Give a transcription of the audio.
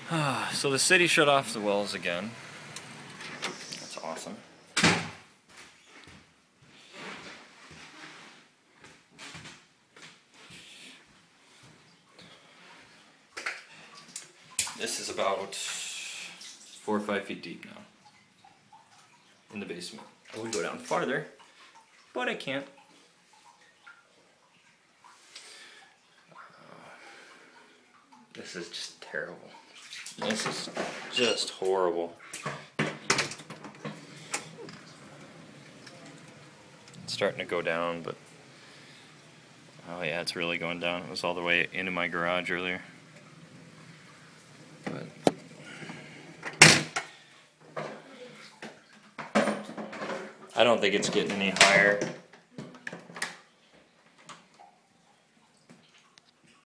So the city shut off the wells again. That's awesome. This is about 4 or 5 feet deep now in the basement. I would go down farther, but I can't. This is just terrible. This is just horrible. It's starting to go down, but oh yeah, it's really going down. It was all the way into my garage earlier. But I don't think it's getting any higher.